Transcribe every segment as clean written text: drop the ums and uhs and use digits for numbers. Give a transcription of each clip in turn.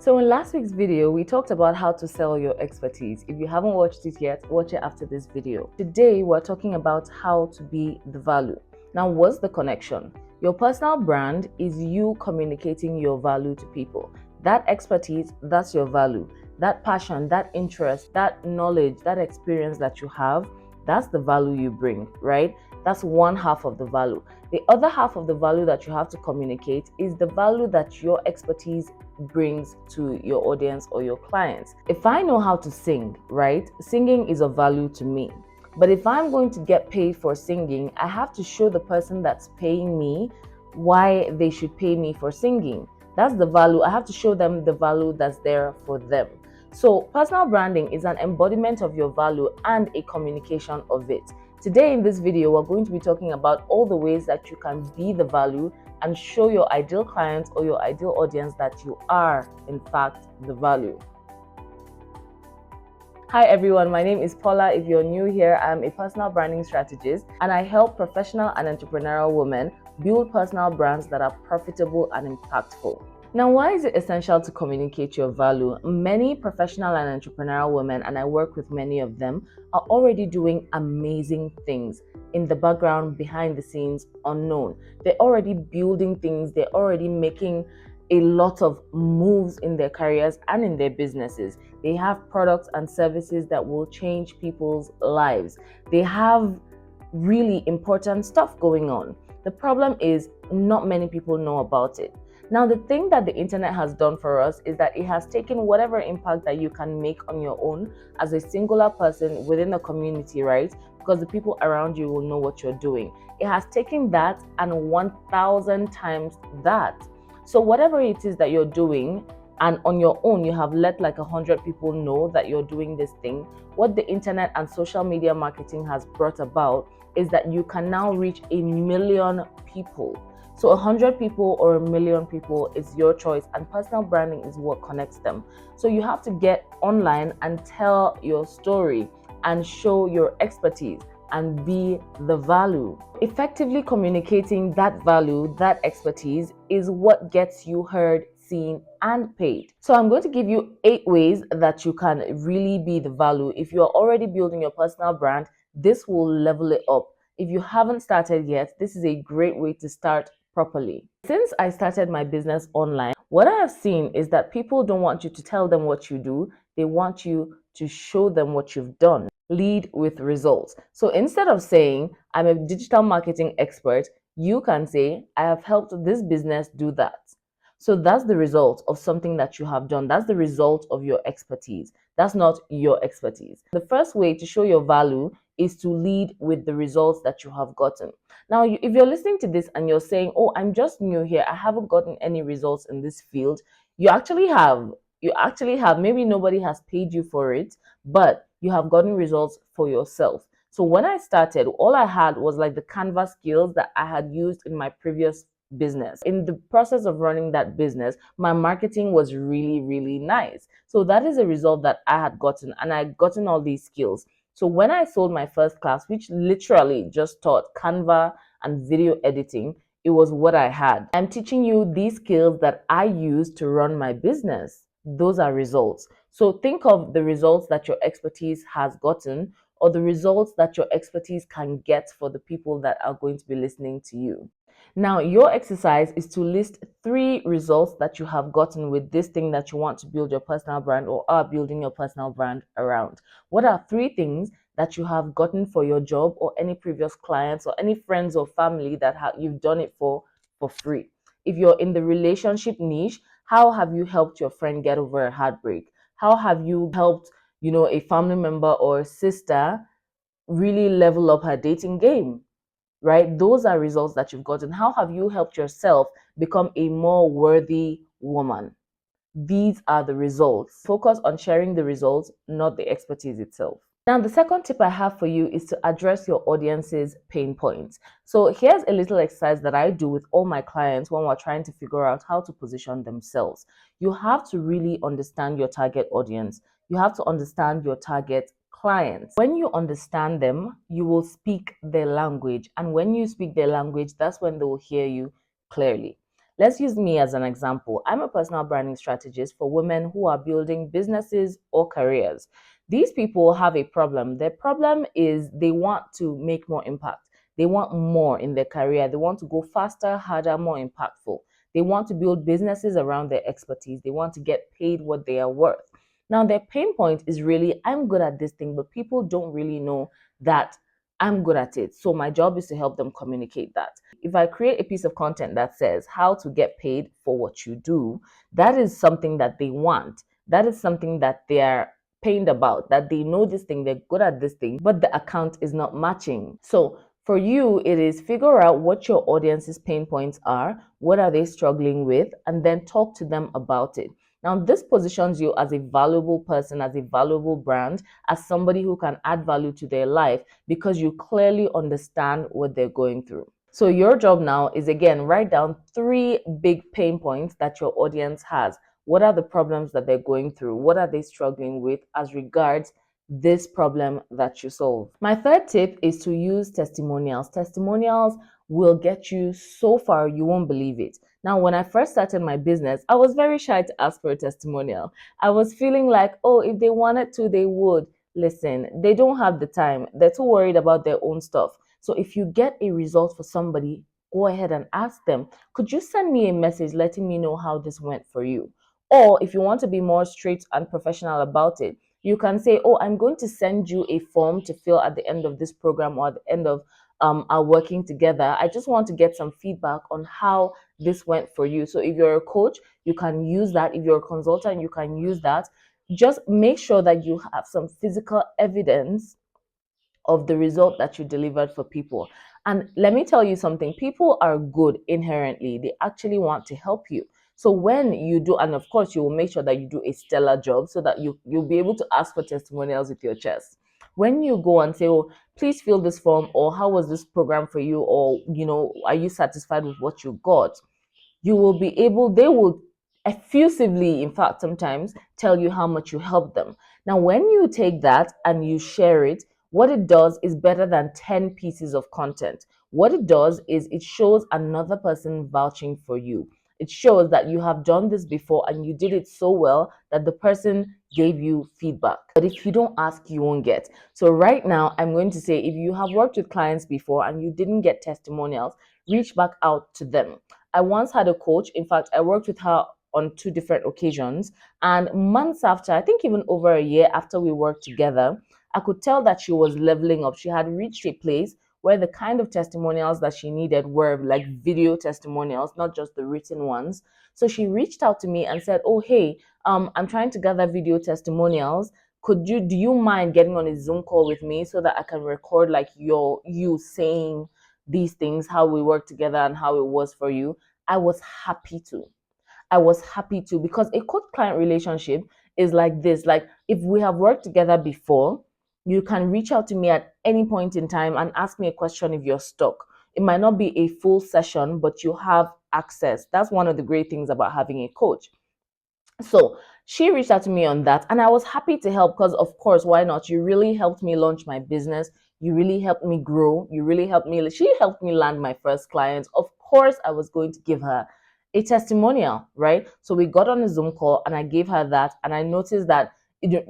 So in last week's video, we talked about how to sell your expertise. If you haven't watched it yet, watch it after this video. Today, we're talking about how to be the value. Now, what's the connection? Your personal brand is you communicating your value to people. That expertise, that's your value. That passion, that interest, that knowledge, that experience that you have, that's the value you bring, right? That's one half of the value. The other half of the value that you have to communicate is the value that your expertise brings to your audience or your clients. If I know how to sing, right? Singing is of value to me. But if I'm going to get paid for singing, I have to show the person that's paying me why they should pay me for singing. That's the value. I have to show them the value that's there for them. So personal branding is an embodiment of your value and a communication of it. Today in this video, we're going to be talking about all the ways that you can be the value and show your ideal clients or your ideal audience that you are, in fact, the value. Hi everyone, my name is Paula. If you're new here, I'm a personal branding strategist and I help professional and entrepreneurial women build personal brands that are profitable and impactful. Now, why is it essential to communicate your value? Many professional and entrepreneurial women, and I work with many of them, are already doing amazing things in the background, behind the scenes, unknown. They're already building things, they're already making a lot of moves in their careers and in their businesses. They have products and services that will change people's lives. They have really important stuff going on. The problem is not many people know about it. Now, the thing that the internet has done for us is that it has taken whatever impact that you can make on your own as a singular person within a community, right? Because the people around you will know what you're doing. It has taken that and 1,000 times that. So whatever it is that you're doing, and on your own, you have let like 100 people know that you're doing this thing. What the internet and social media marketing has brought about is that you can now reach 1 million people. So 100 people or 1 million people is your choice, and personal branding is what connects them. So you have to get online and tell your story and show your expertise and be the value. Effectively communicating that value, that expertise, is what gets you heard, seen, and paid. So I'm going to give you 8 ways that you can really be the value. If you're already building your personal brand, this will level it up. If you haven't started yet, this is a great way to start properly. Since I started my business online, what I have seen is that people don't want you to tell them what you do. They want you to show them what you've done. Lead with results. So instead of saying, I'm a digital marketing expert, you can say, I have helped this business do that. So that's the result of something that you have done. That's the result of your expertise. That's not your expertise. The first way to show your value is to lead with the results that you have gotten. Now, if you're listening to this and you're saying, oh, I'm just new here, I haven't gotten any results in this field, you actually have. You actually have. Maybe nobody has paid you for it, but you have gotten results for yourself. So when I started, all I had was like the Canva skills that I had used in my previous business. In the process of running that business, my marketing was really, really nice. So that is a result that I had gotten, and I had gotten all these skills. So when I sold my first class, which literally just taught Canva and video editing, it was what I had. I'm teaching you these skills that I use to run my business. Those are results. So think of the results that your expertise has gotten, or the results that your expertise can get for the people that are going to be listening to you. Now, your exercise is to list 3 results that you have gotten with this thing that you want to build your personal brand or are building your personal brand around. What are 3 things that you have gotten for your job or any previous clients or any friends or family that you've done it for free? If you're in the relationship niche, how have you helped your friend get over a heartbreak? How have you helped, a family member or sister really level up her dating game? Right? Those are results that you've gotten. How have you helped yourself become a more worthy woman? These are the results. Focus on sharing the results, not the expertise itself. Now, the second tip I have for you is to address your audience's pain points. So here's a little exercise that I do with all my clients when we're trying to figure out how to position themselves. You have to really understand your target audience. You have to understand your target clients. When you understand them, you will speak their language. And when you speak their language, that's when they will hear you clearly. Let's use me as an example. I'm a personal branding strategist for women who are building businesses or careers. These people have a problem. Their problem is they want to make more impact. They want more in their career. They want to go faster, harder, more impactful. They want to build businesses around their expertise. They want to get paid what they are worth. Now, their pain point is really, I'm good at this thing, but people don't really know that I'm good at it. So my job is to help them communicate that. If I create a piece of content that says how to get paid for what you do, that is something that they want. That is something that they are pained about, that they know this thing, they're good at this thing, but the account is not matching. So for you, it is figure out what your audience's pain points are, what are they struggling with, and then talk to them about it. Now, this positions you as a valuable person, as a valuable brand, as somebody who can add value to their life because you clearly understand what they're going through. So your job now is, again, write down 3 big pain points that your audience has. What are the problems that they're going through? What are they struggling with as regards this problem that you solve? My third tip is to use testimonials. Testimonials will get you so far, you won't believe it. Now, when I first started my business, I was very shy to ask for a testimonial. I was feeling like, oh, if they wanted to, they would. Listen, they don't have the time. They're too worried about their own stuff. So if you get a result for somebody, go ahead and ask them, could you send me a message letting me know how this went for you? Or if you want to be more straight and professional about it, you can say, oh, I'm going to send you a form to fill at the end of this program or at the end of our working together. I just want to get some feedback on how this went for you. So if you're a coach, you can use that. If you're a consultant, you can use that. Just make sure that you have some physical evidence of the result that you delivered for people. And let me tell you something, people are good inherently. They actually want to help you. So when you do, and of course you will make sure that you do a stellar job so that you'll be able to ask for testimonials with your chest. When you go and say, oh, please fill this form, or how was this program for you, or are you satisfied with what you got? You will be able, they will effusively, in fact, sometimes tell you how much you helped them. Now, when you take that and you share it, what it does is better than 10 pieces of content. What it does is it shows another person vouching for you. It shows that you have done this before and you did it so well that the person gave you feedback. But if you don't ask, you won't get. So right now, I'm going to say if you have worked with clients before and you didn't get testimonials, reach back out to them. I once had a coach. In fact, I worked with her on 2 different occasions. And months after, I think even over a year after we worked together, I could tell that she was leveling up. She had reached a place where the kind of testimonials that she needed were like video testimonials, not just the written ones. So she reached out to me and said, oh, hey, I'm trying to gather video testimonials. Do you mind getting on a Zoom call with me so that I can record like you saying these things, how we work together and how it was for you? I was happy to. I was happy to, because a coach client relationship is like this. Like if we have worked together before, you can reach out to me at any point in time and ask me a question if you're stuck. It might not be a full session, but you have access. That's one of the great things about having a coach. So she reached out to me on that, and I was happy to help because, of course, why not? You really helped me launch my business. You really helped me grow. You really helped me. She helped me land my first clients. Of course, I was going to give her a testimonial, right? So we got on a Zoom call and I gave her that, and I noticed that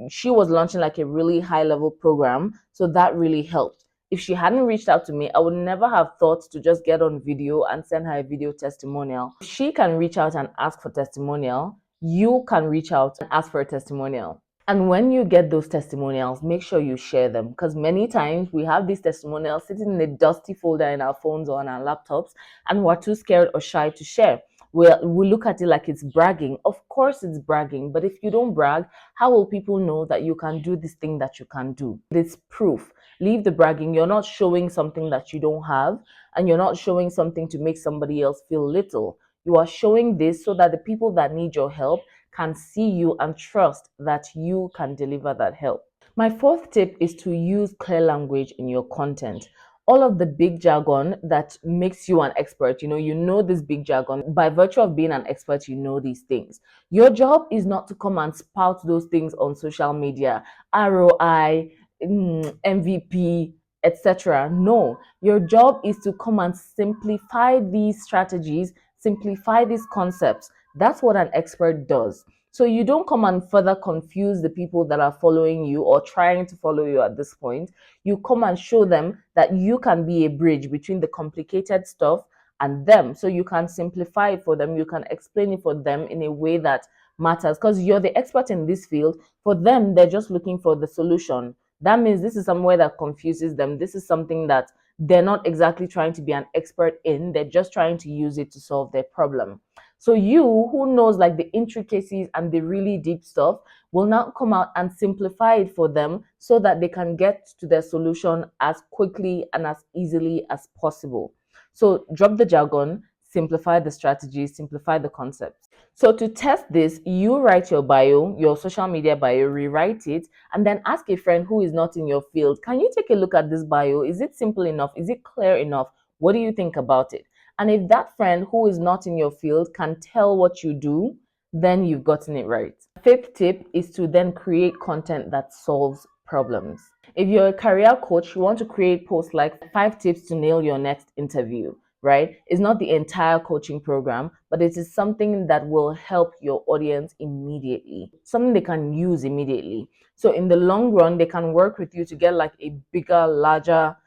she was launching like a really high level program. So that really helped. If she hadn't reached out to me, I would never have thought to just get on video and send her a video testimonial. If she can reach out and ask for testimonial, you can reach out and ask for a testimonial. And when you get those testimonials, make sure you share them, because many times we have these testimonials sitting in a dusty folder in our phones or on our laptops, and we're too scared or shy to share. We look at it like it's bragging. Of course, it's bragging, but if you don't brag, how will people know that you can do this thing that you can do? It's proof. Leave the bragging. You're not showing something that you don't have, and you're not showing something to make somebody else feel little. You are showing this so that the people that need your help can see you and trust that you can deliver that help. My fourth tip is to use clear language in your content. All of the big jargon that makes you an expert, you know this big jargon. By virtue of being an expert, you know these things. Your job is not to come and spout those things on social media, ROI, MVP, etc. No, your job is to come and simplify these strategies simplify these concepts. That's what an expert does. So you don't come and further confuse the people that are following you or trying to follow you at this point. You come and show them that you can be a bridge between the complicated stuff and them. So you can simplify it for them, you can explain it for them in a way that matters, because you're the expert in this field. For them, they're just looking for the solution. That means this is somewhere that confuses them. This is something that they're not exactly trying to be an expert in, they're just trying to use it to solve their problem. So you, who knows like the intricacies and the really deep stuff, will now come out and simplify it for them so that they can get to their solution as quickly and as easily as possible. So drop the jargon, simplify the strategy, simplify the concepts. So to test this, you write your bio, your social media bio, rewrite it, and then ask a friend who is not in your field, can you take a look at this bio? Is it simple enough? Is it clear enough? What do you think about it? And if that friend who is not in your field can tell what you do, then you've gotten it right. Fifth tip is to then create content that solves problems. If you're a career coach, you want to create posts like 5 tips to nail your next interview, right? It's not the entire coaching program, but it is something that will help your audience immediately, something they can use immediately. So in the long run, they can work with you to get like a bigger, larger,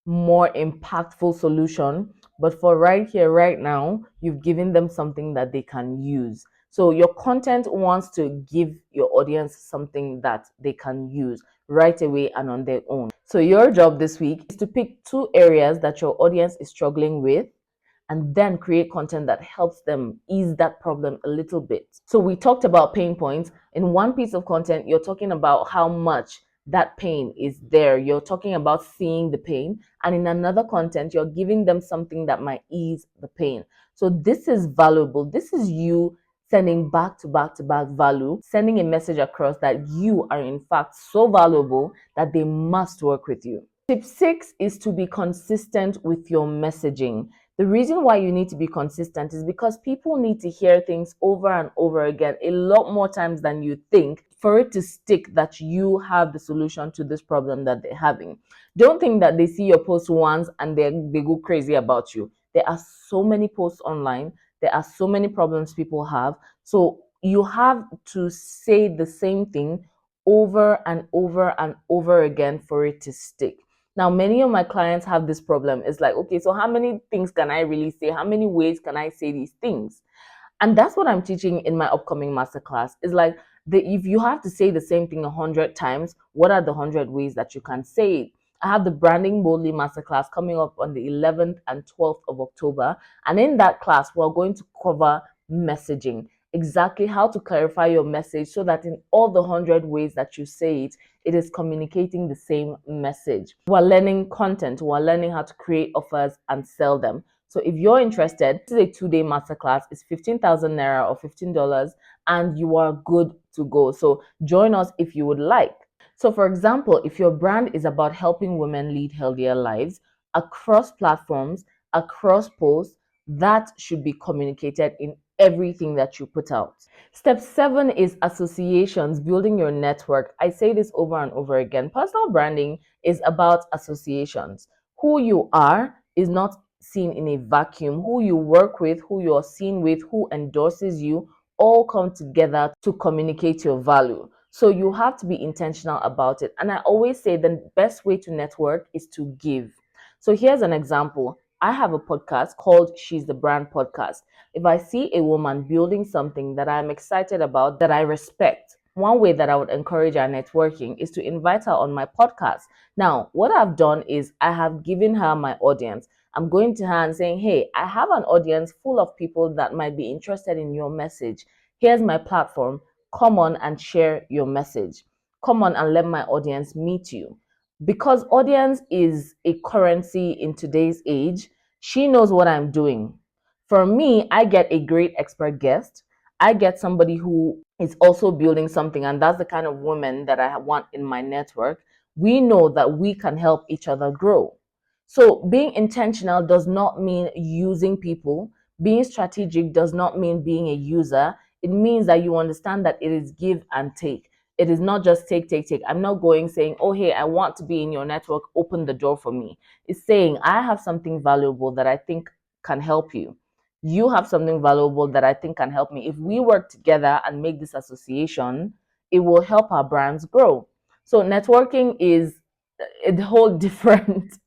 more impactful solution. But for right here, right now, you've given them something that they can use. So your content wants to give your audience something that they can use right away and on their own. So your job this week is to pick 2 areas that your audience is struggling with and then create content that helps them ease that problem a little bit. So we talked about pain points. In one piece of content, you're talking about how much that pain is there. You're talking about seeing the pain. And in another content, you're giving them something that might ease the pain. So this is valuable. This is you sending back to back to back value, sending a message across that you are in fact so valuable that they must work with you. Tip 6 is to be consistent with your messaging. The reason why you need to be consistent is because people need to hear things over and over again, a lot more times than you think, for it to stick that you have the solution to this problem that they're having. Don't think that they see your post once and they go crazy about you. There are so many posts online. There are so many problems people have. So you have to say the same thing over and over and over again for it to stick. Now, many of my clients have this problem. It's like, okay, so how many things can I really say? How many ways can I say these things? And that's what I'm teaching in my upcoming masterclass. Is like, if you have to say the same thing 100 times, what are the 100 ways that you can say it? I have the Branding Boldly masterclass coming up on the 11th and 12th of October. And in that class, we're going to cover messaging, exactly how to clarify your message so that in all the 100 ways that you say it, it is communicating the same message. We're learning content, we're learning how to create offers and sell them. So if you're interested, this is a 2-day masterclass. It's 15,000 Naira or $15, and you are good to go. So join us if you would like. So for example, if your brand is about helping women lead healthier lives across platforms, across posts, that should be communicated in everything that you put out. Step 7 is associations, building your network. I say this over and over again. Personal branding is about associations. Who you are is not seen in a vacuum. Who you work with, who you're seen with, who endorses you, all come together to communicate your value. So you have to be intentional about it. And I always say the best way to network is to give. So here's an example. I have a podcast called She's the Brand Podcast. If I see a woman building something that I'm excited about, that I respect, one way that I would encourage our networking is to invite her on my podcast. Now, what I've done is I have given her my audience. I'm going to her and saying, hey, I have an audience full of people that might be interested in your message. Here's my platform. Come on and share your message. Come on and let my audience meet you. Because audience is a currency in today's age, she knows what I'm doing. For me, I get a great expert guest. I get somebody who is also building something, and that's the kind of woman that I want in my network. We know that we can help each other grow. So being intentional does not mean using people. Being strategic does not mean being a user. It means that you understand that it is give and take. It is not just take, take, take. I'm not going saying, oh, hey, I want to be in your network, open the door for me. It's saying, I have something valuable that I think can help you. You have something valuable that I think can help me. If we work together and make this association, it will help our brands grow. So networking is a whole different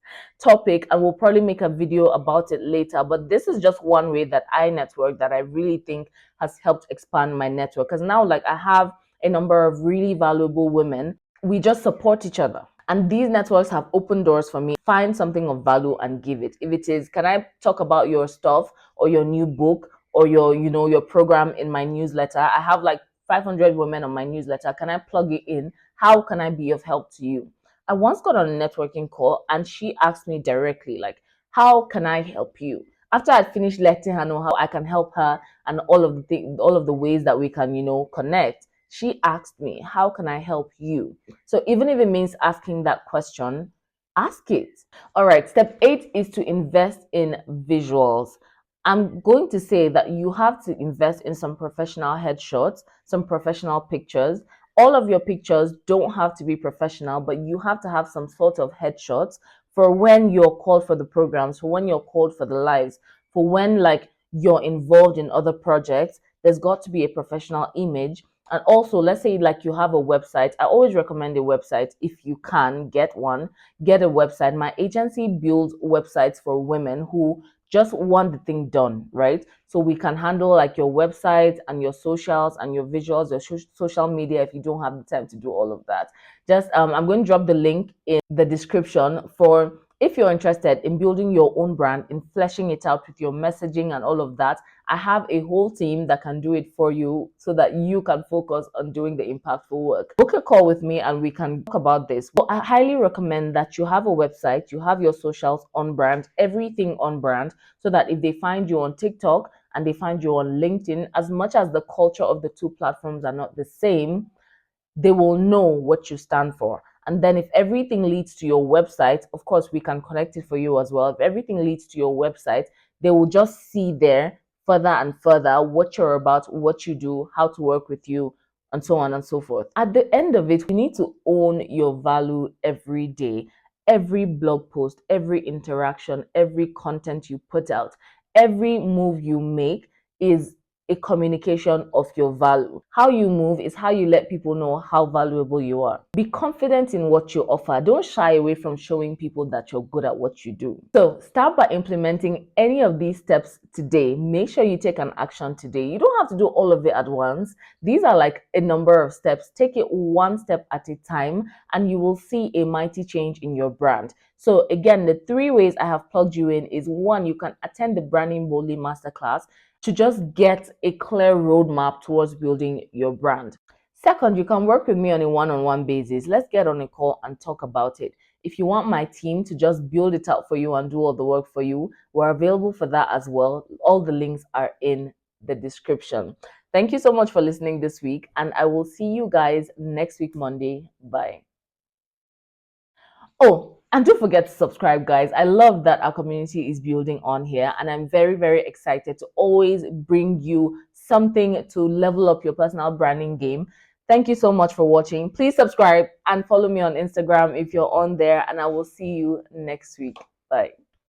topic, and we'll probably make a video about it later. But this is just one way that I network that I really think has helped expand my network. Because now, like, I have a number of really valuable women. We just support each other. And these networks have opened doors for me. Find something of value and give it. If it is, can I talk about your stuff or your new book or your program in my newsletter? I have like 500 women on my newsletter. Can I plug it in? How can I be of help to you? I once got on a networking call and she asked me directly, like, how can I help you? After I'd finished letting her know how I can help her and all of the ways that we can, connect, she asked me, how can I help you? So even if it means asking that question, ask it. All right, step 8 is to invest in visuals. I'm going to say that you have to invest in some professional headshots, some professional pictures. All of your pictures don't have to be professional, but you have to have some sort of headshots for when you're called for the programs, for when you're called for the lives, for when like you're involved in other projects. There's got to be a professional image. And also, let's say like you have a website. I always recommend a website. If you can get one, get a website. My agency builds websites for women who just want the thing done, right? So we can handle like your website and your socials and your visuals, your social media if you don't have the time to do all of that. Just I'm going to drop the link in the description for if you're interested in building your own brand, in fleshing it out with your messaging and all of that. I have a whole team that can do it for you so that you can focus on doing the impactful work. Book a call with me and we can talk about this. Well, I highly recommend that you have a website, you have your socials on brand, everything on brand, so that if they find you on TikTok and they find you on LinkedIn, as much as the culture of the two platforms are not the same, they will know what you stand for. And then if everything leads to your website, of course, we can connect it for you as well. If everything leads to your website, they will just see there further and further what you're about, what you do, how to work with you, and so on and so forth. At the end of it, you need to own your value every day. Every blog post, every interaction, every content you put out, every move you make is a communication of your value. How you move is how you let people know how valuable you are. Be confident in what you offer. Don't shy away from showing people that you're good at what you do. So start by implementing any of these steps today. Make sure you take an action today. You don't have to do all of it at once. These are like a number of steps. Take it one step at a time and you will see a mighty change in your brand. So again, the 3 ways I have plugged you in is: 1, you can attend the Branding Boldly Masterclass to just get a clear roadmap towards building your brand. Second, you can work with me on a one-on-one basis. Let's get on a call and talk about it. If you want my team to just build it out for you and do all the work for you, we're available for that as well. All the links are in the description. Thank you so much for listening this week, and I will see you guys next week, Monday. Bye. Oh, and don't forget to subscribe, guys. I love that our community is building on here, and I'm very, very excited to always bring you something to level up your personal branding game. Thank you so much for watching. Please subscribe and follow me on Instagram if you're on there, and I will see you next week. Bye.